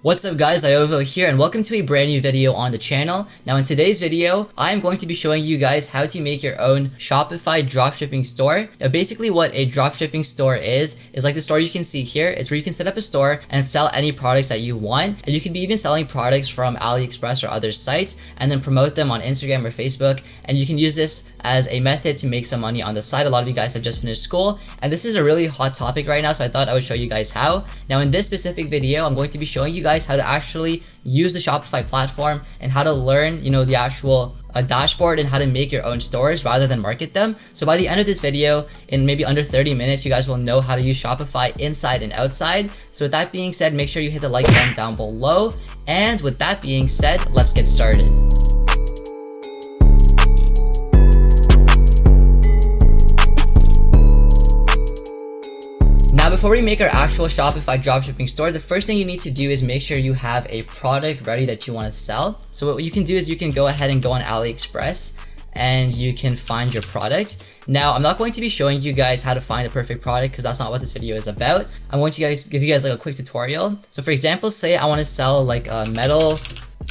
What's up guys, Iovo here and welcome to a brand new video on the channel. Now in today's video, I am going to be showing you guys how to make your own Shopify dropshipping store. Now basically what a dropshipping store is like the store you can see here. It's where you can set up a store and sell any products that you want. And you can be even selling products from AliExpress or other sites and then promote them on Instagram or Facebook. And you can use this as a method to make some money on the side. A lot of you guys have just finished school and this is a really hot topic right now, so I thought I would show you guys how. Now in this specific video, I'm going to be showing you guys how to actually use the Shopify platform and how to learn, the actual dashboard and how to make your own stores rather than market them. So by the end of this video, in maybe under 30 minutes, you guys will know how to use Shopify inside and outside. So with that being said, make sure you hit the like button down below. And with that being said, let's get started. Now before we make our actual Shopify dropshipping store, the first thing you need to do is make sure you have a product ready that you want to sell. So what you can do is you can go ahead and go on AliExpress and you can find your product. Now I'm not going to be showing you guys how to find the perfect product because that's not what this video is about. I'm going to give you guys like a quick tutorial. So for example, say I want to sell like a metal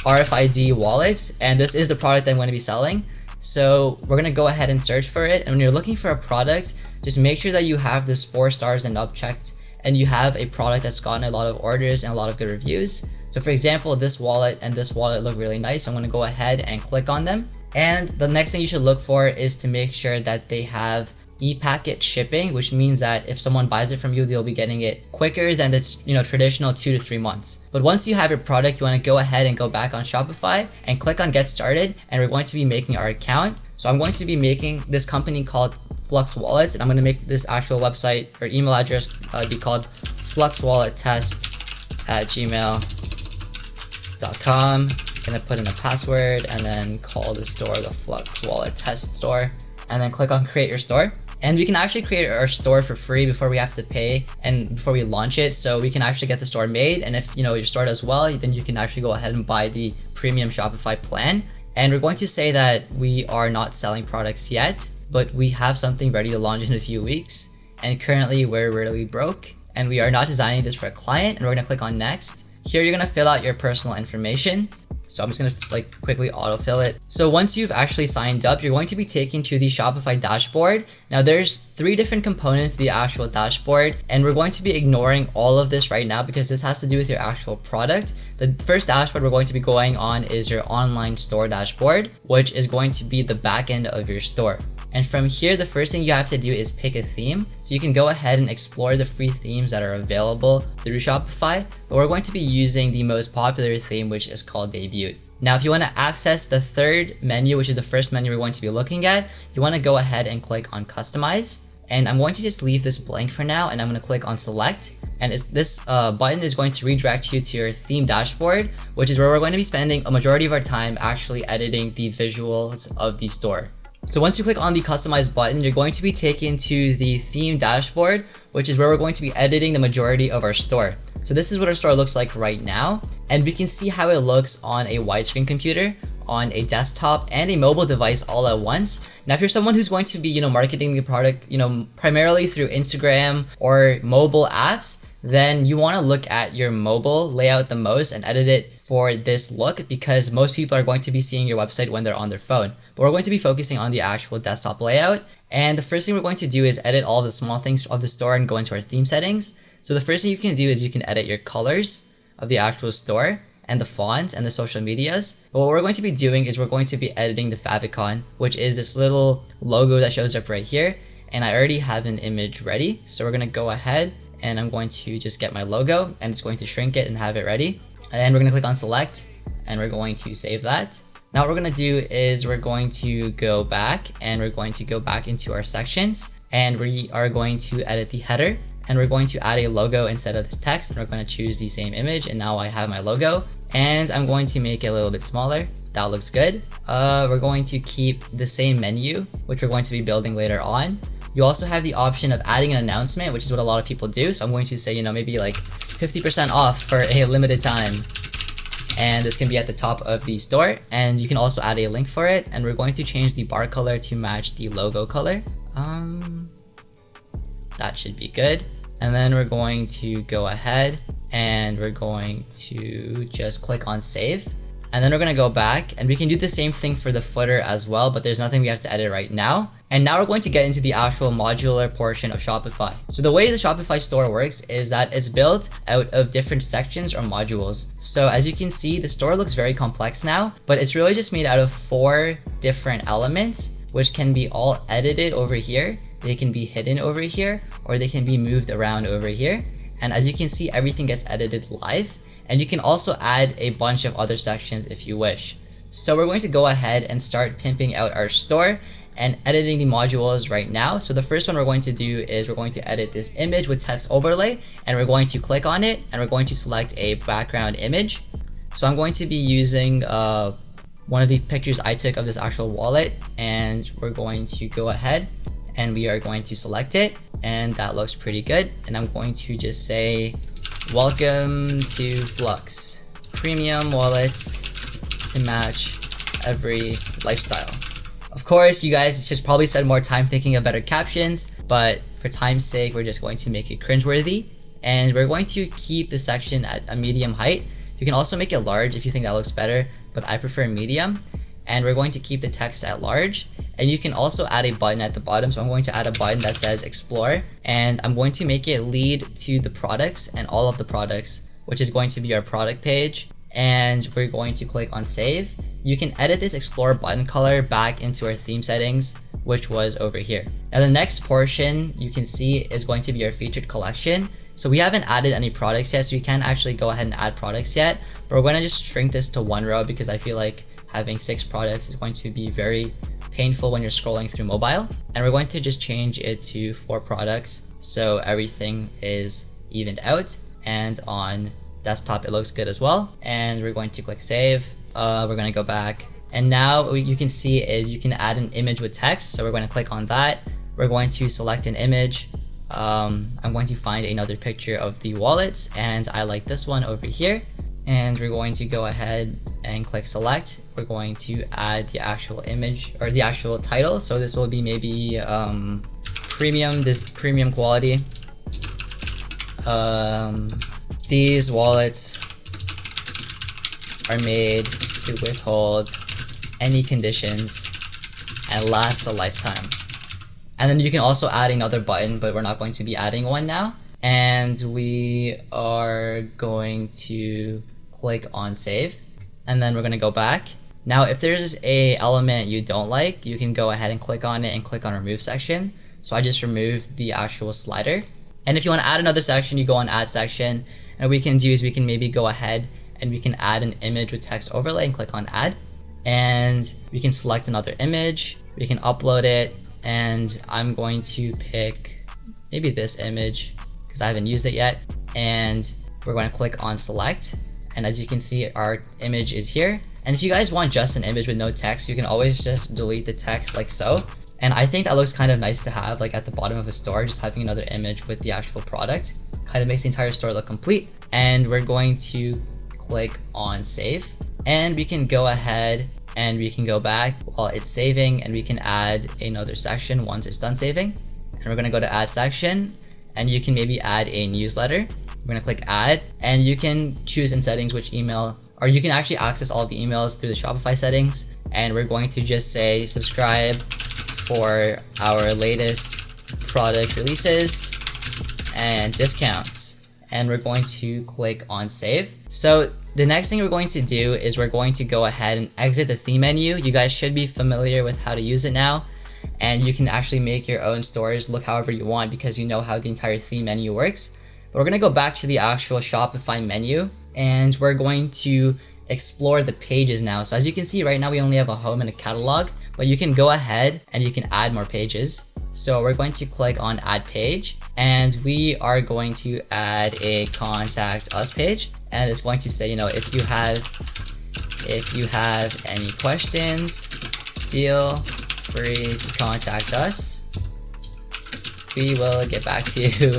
RFID wallet and this is the product that I'm going to be selling. So we're gonna go ahead and search for it, and when you're looking for a product, just make sure that you have this 4 stars and up checked and you have a product that's gotten a lot of orders and a lot of good reviews. So for example, this wallet and this wallet look really nice, so I'm gonna go ahead and click on them. And the next thing you should look for is to make sure that they have e-packet shipping, which means that if someone buys it from you, they'll be getting it quicker than the traditional 2 to 3 months. But once you have your product, you want to go ahead and go back on Shopify and click on get started, and we're going to be making our account. So I'm going to be making this company called Flux Wallets, and I'm going to make this actual website or email address be called fluxwallettest@gmail.com. I'm going to put in a password and then call the store the Flux Wallet Test Store, and then click on create your store. And we can actually create our store for free before we have to pay and before we launch it. So we can actually get the store made, and if your store does well, then you can actually go ahead and buy the premium Shopify plan. And we're going to say that we are not selling products yet, but we have something ready to launch in a few weeks. And currently we're really broke and we are not designing this for a client, and we're gonna click on next. Here you're gonna fill out your personal information. So I'm just gonna quickly autofill it. So once you've actually signed up, you're going to be taken to the Shopify dashboard. Now there's 3 different components to the actual dashboard, and we're going to be ignoring all of this right now because this has to do with your actual product. The first dashboard we're going to be going on is your online store dashboard, which is going to be the back end of your store. And from here, the first thing you have to do is pick a theme. So you can go ahead and explore the free themes that are available through Shopify, but we're going to be using the most popular theme, which is called Debut. Now, if you want to access the third menu, which is the first menu we're going to be looking at, you want to go ahead and click on Customize. And I'm going to just leave this blank for now, and I'm going to click on Select. And this button is going to redirect you to your theme dashboard, which is where we're going to be spending a majority of our time actually editing the visuals of the store. So once you click on the customize button, you're going to be taken to the theme dashboard, which is where we're going to be editing the majority of our store. So this is what our store looks like right now. And we can see how it looks on a widescreen computer, on a desktop, and a mobile device all at once. Now, if you're someone who's going to be, marketing the product, primarily through Instagram or mobile apps, then you want to look at your mobile layout the most and edit it for this look, because most people are going to be seeing your website when they're on their phone. But we're going to be focusing on the actual desktop layout. And the first thing we're going to do is edit all the small things of the store and go into our theme settings. So the first thing you can do is you can edit your colors of the actual store and the fonts and the social medias. But what we're going to be doing is we're going to be editing the favicon, which is this little logo that shows up right here. And I already have an image ready. So we're gonna go ahead and I'm going to just get my logo, and it's going to shrink it and have it ready. And then we're gonna click on select and we're going to save that. Now what we're gonna do is we're going to go back and we're going to go back into our sections, and we are going to edit the header, and we're going to add a logo instead of this text, and we're going to choose the same image, and now I have my logo, and I'm going to make it a little bit smaller. That looks good. We're going to keep the same menu, which we're going to be building later on. You also have the option of adding an announcement, which is what a lot of people do. So I'm going to say, maybe like 50% off for a limited time. And this can be at the top of the store, and you can also add a link for it. And we're going to change the bar color to match the logo color. That should be good. And then we're going to go ahead and we're going to just click on save. And then we're going to go back and we can do the same thing for the footer as well, but there's nothing we have to edit right now. And now we're going to get into the actual modular portion of Shopify. So the way the Shopify store works is that it's built out of different sections or modules. So as you can see, the store looks very complex now, but it's really just made out of 4 different elements, which can be all edited over here. They can be hidden over here, or they can be moved around over here. And as you can see, everything gets edited live. And you can also add a bunch of other sections if you wish. So we're going to go ahead and start pimping out our store and editing the modules right now. So the first one we're going to do is we're going to edit this image with text overlay, and we're going to click on it and we're going to select a background image. So I'm going to be using one of the pictures I took of this actual wallet, and we're going to go ahead and we are going to select it, and that looks pretty good. And I'm going to just say, welcome to Flux, premium wallets to match every lifestyle. Of course, you guys should probably spend more time thinking of better captions, but for time's sake, we're just going to make it cringeworthy. And we're going to keep the section at a medium height. You can also make it large if you think that looks better, but I prefer medium. And we're going to keep the text at large. And you can also add a button at the bottom. So I'm going to add a button that says explore, and I'm going to make it lead to the products and all of the products, which is going to be our product page. And we're going to click on save. You can edit this explore button color back into our theme settings, which was over here. Now the next portion you can see is going to be our featured collection. So we haven't added any products yet, so we can't actually go ahead and add products yet, but we're going to just shrink this to 1 row because I feel like having 6 products is going to be very painful when you're scrolling through mobile. And we're going to just change it to 4 products so everything is evened out, and on desktop it looks good as well. And we're going to click save. We're going to go back, and now what you can see is you can add an image with text. So we're going to click on that. We're going to select an image. I'm going to find another picture of the wallets, and I like this one over here. And we're going to go ahead and click select. We're going to add the actual image or the actual title. So this will be maybe premium quality. These wallets are made to withhold any conditions and last a lifetime. And then you can also add another button, but we're not going to be adding one now. And we are going to click on save, and then we're going to go back. Now if there's a element you don't like, you can go ahead and click on it and click on remove section. So I just removed the actual slider. And if you want to add another section, you go on add section, and what we can do is we can maybe go ahead and we can add an image with text overlay and click on add, and we can select another image, we can upload it, and I'm going to pick maybe this image because I haven't used it yet, and we're going to click on select. And as you can see, our image is here. And if you guys want just an image with no text, you can always just delete the text like so. And I think that looks kind of nice to have, like at the bottom of a store, just having another image with the actual product kind of makes the entire store look complete. And we're going to click on save, and we can go ahead and we can go back while it's saving, and we can add another section once it's done saving. And we're going to go to add section, and you can maybe add a newsletter. We're going to click add, and you can choose in settings which email, or you can actually access all of the emails through the Shopify settings. And we're going to just say subscribe for our latest product releases and discounts. And we're going to click on save. So the next thing we're going to do is we're going to go ahead and exit the theme menu. You guys should be familiar with how to use it now, and you can actually make your own stores look however you want because you know how the entire theme menu works. But we're going to go back to the actual Shopify menu, and we're going to explore the pages now. So as you can see right now, we only have a home and a catalog, but you can go ahead and you can add more pages. So we're going to click on add page, and we are going to add a contact us page, and it's going to say, you know, if you have any questions, feel free to contact us. We will get back to you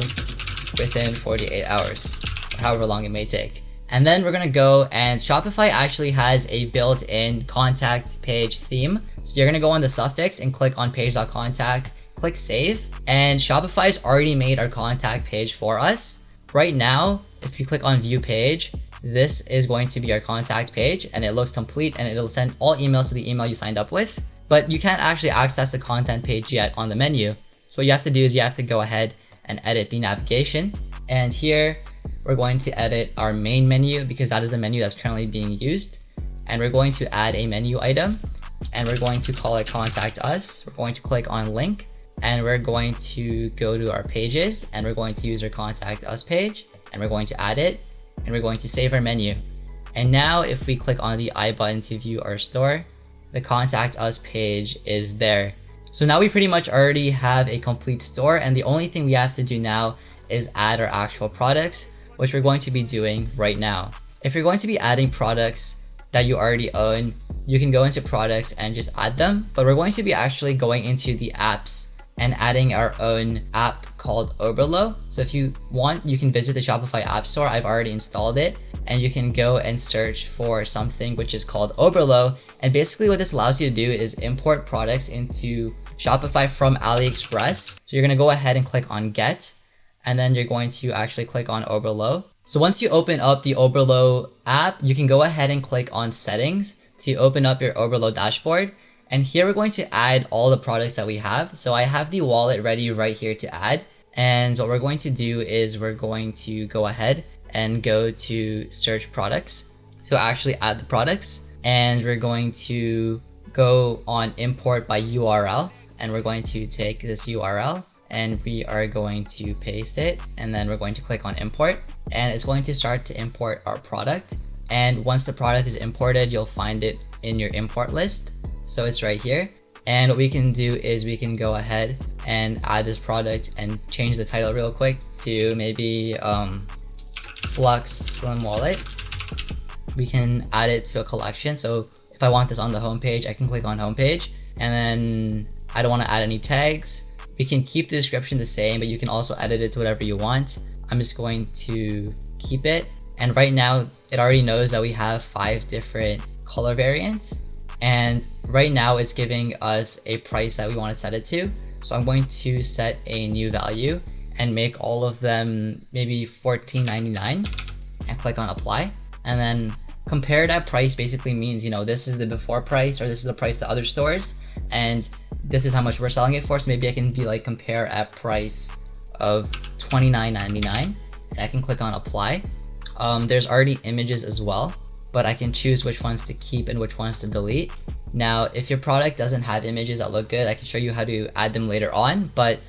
within 48 hours, or however long it may take. And then we're gonna go, and Shopify actually has a built-in contact page theme. So you're gonna go on the suffix and click on page.contact, click save, and Shopify's already made our contact page for us. Right now, if you click on view page, this is going to be our contact page, and it looks complete, and it'll send all emails to the email you signed up with. But you can't actually access the content page yet on the menu. So what you have to do is you have to go ahead and edit the navigation. And here we're going to edit our main menu because that is the menu that's currently being used. And we're going to add a menu item, and we're going to call it contact us. We're going to click on link, and we're going to go to our pages, and we're going to use our contact us page, and we're going to add it, and we're going to save our menu. And now if we click on the I button to view our store, the contact us page is there. So now we pretty much already have a complete store, and the only thing we have to do now is add our actual products, which we're going to be doing right now. If you're going to be adding products that you already own, you can go into products and just add them, but we're going to be actually going into the apps and adding our own app called Oberlo. So if you want, you can visit the Shopify App Store. I've already installed it, and you can go and search for something which is called Oberlo. And basically what this allows you to do is import products into Shopify from AliExpress. So you're gonna go ahead and click on get, and then you're going to actually click on Oberlo. So once you open up the Oberlo app, you can go ahead and click on settings to open up your Oberlo dashboard. And here we're going to add all the products that we have. So I have the wallet ready right here to add. And what we're going to do is we're going to go ahead and go to search products to actually add the products. And we're going to go on import by URL. And we're going to take this URL and we are going to paste it. And then we're going to click on import. And it's going to start to import our product. And once the product is imported, you'll find it in your import list. So it's right here. And what we can do is we can go ahead and add this product and change the title real quick to maybe Flux Slim Wallet. We can add it to a collection. So if I want this on the homepage, I can click on homepage, and then I don't want to add any tags. We can keep the description the same, but you can also edit it to whatever you want. I'm just going to keep it. And right now it already knows that we have 5 different color variants. And right now it's giving us a price that we want to set it to. So I'm going to set a new value and make all of them maybe $14.99 and click on apply. And then compare that price basically means, you know, this is the before price, or this is the price to other stores, and this is how much we're selling it for. So maybe I can be like compare at price of $29.99, and I can click on apply. There's already images as well, but I can choose which ones to keep and which ones to delete. Now, if your product doesn't have images that look good, I can show you how to add them later on, but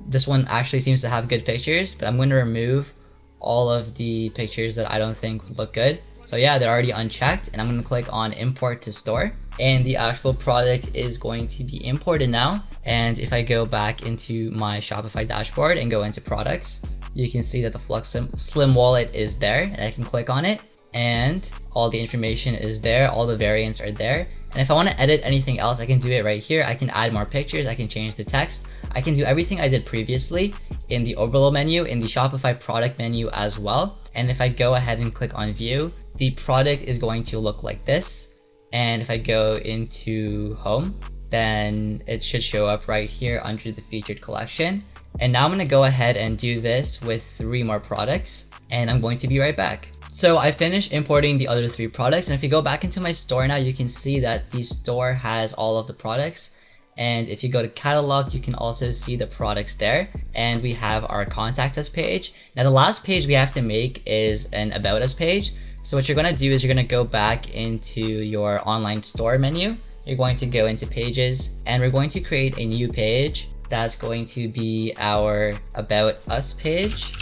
this one actually seems to have good pictures, but I'm going to remove all of the pictures that I don't think would look good. So yeah, they're already unchecked, and I'm going to click on import to store, and the actual product is going to be imported now. And if I go back into my Shopify dashboard and go into products, you can see that the Flux Slim Wallet is there, and I can click on it, and all the information is there, all the variants are there. And if I want to edit anything else, I can do it right here. I can add more pictures, I can change the text, I can do everything I did previously in the Oberlo menu, in the Shopify product menu as well. And if I go ahead and click on view, the product is going to look like this. And if I go into home, then it should show up right here under the featured collection. And now I'm going to go ahead and do this with 3 more products, and I'm going to be right back. So I finished importing the other 3 products, and if you go back into my store now, you can see that the store has all of the products. And if you go to catalog, you can also see the products there, and we have our contact us page. Now the last page we have to make is an about us page. So what you're going to do is you're going to go back into your online store menu. You're going to go into pages, and we're going to create a new page. That's going to be our about us page.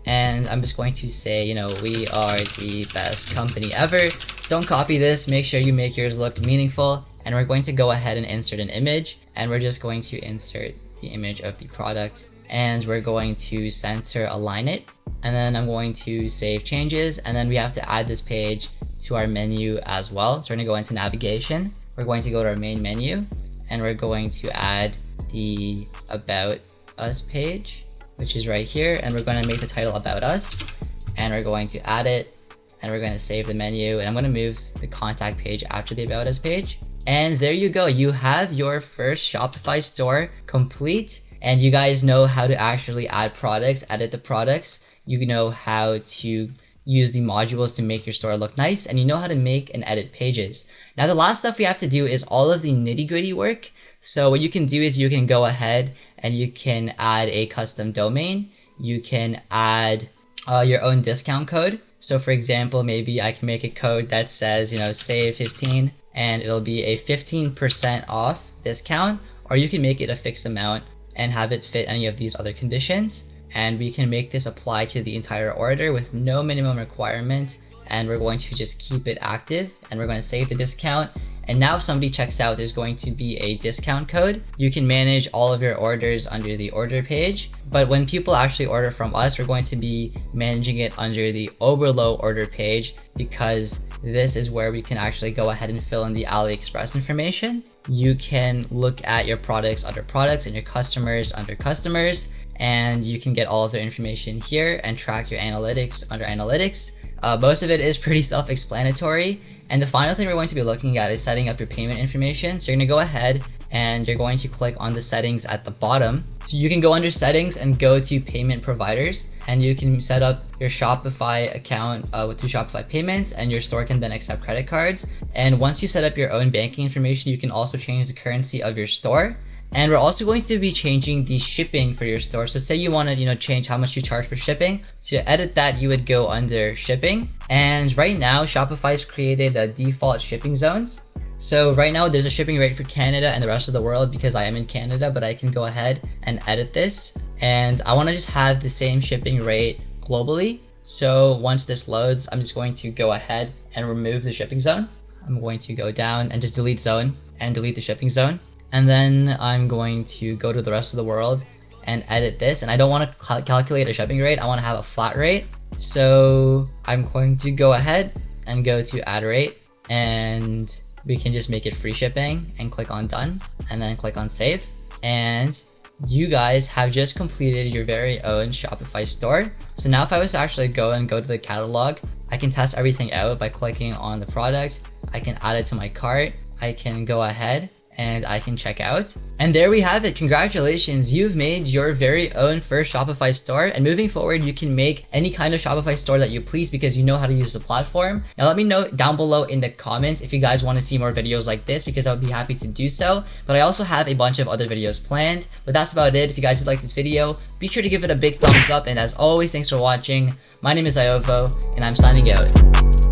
And I'm just going to say, you know, we are the best company ever. Don't copy this, make sure you make yours look meaningful. And we're going to go ahead and insert an image, and we're just going to insert the image of the product, and we're going to center align it. And then I'm going to save changes, and then we have to add this page to our menu as well. So we're gonna go into navigation, we're going to go to our main menu, and we're going to add the about us page, which is right here, and we're going to make the title about us, and we're going to add it, and we're going to save the menu, and I'm going to move the contact page after the about us page. And there you go. You have your first Shopify store complete, and you guys know how to actually add products, edit the products. You know how to use the modules to make your store look nice, and you know how to make and edit pages. Now the last stuff we have to do is all of the nitty-gritty work. So what you can do is you can go ahead and you can add a custom domain. You can add your own discount code. So for example, maybe I can make a code that says, save 15, and it'll be a 15% off discount, or you can make it a fixed amount and have it fit any of these other conditions. And we can make this apply to the entire order with no minimum requirement. And we're going to just keep it active, and we're going to save the discount. And now if somebody checks out, there's going to be a discount code. You can manage all of your orders under the order page. But when people actually order from us, we're going to be managing it under the overload order page, because this is where we can actually go ahead and fill in the AliExpress information. You can look at your products under products and your customers under customers, and you can get all of their information here and track your analytics under analytics. Most of it is pretty self-explanatory. And the final thing we're going to be looking at is setting up your payment information. So you're going to go ahead and you're going to click on the settings at the bottom. So you can go under settings and go to payment providers, and you can set up your Shopify account through Shopify payments, and your store can then accept credit cards. And once you set up your own banking information, you can also change the currency of your store. And we're also going to be changing the shipping for your store. So say you want to, change how much you charge for shipping. To edit that, you would go under shipping. And right now, Shopify's created a default shipping zones. So right now there's a shipping rate for Canada and the rest of the world because I am in Canada, but I can go ahead and edit this. And I want to just have the same shipping rate globally. So once this loads, I'm just going to go ahead and remove the shipping zone. I'm going to go down and just delete zone and delete the shipping zone. And then I'm going to go to the rest of the world and edit this. And I don't want to calculate a shipping rate. I want to have a flat rate. So I'm going to go ahead and go to add rate, and we can just make it free shipping and click on done and then click on save. And you guys have just completed your very own Shopify store. So now if I was to actually go to the catalog, I can test everything out by clicking on the product. I can add it to my cart. I can go ahead and I can check out. And there we have it. Congratulations, you've made your very own first Shopify store. And moving forward, you can make any kind of Shopify store that you please because you know how to use the platform. Now let me know down below in the comments if you guys want to see more videos like this, because I would be happy to do so. But I also have a bunch of other videos planned. But that's about it. If you guys did like this video, be sure to give it a big thumbs up. And as always, thanks for watching. My name is Iovo, and I'm signing out.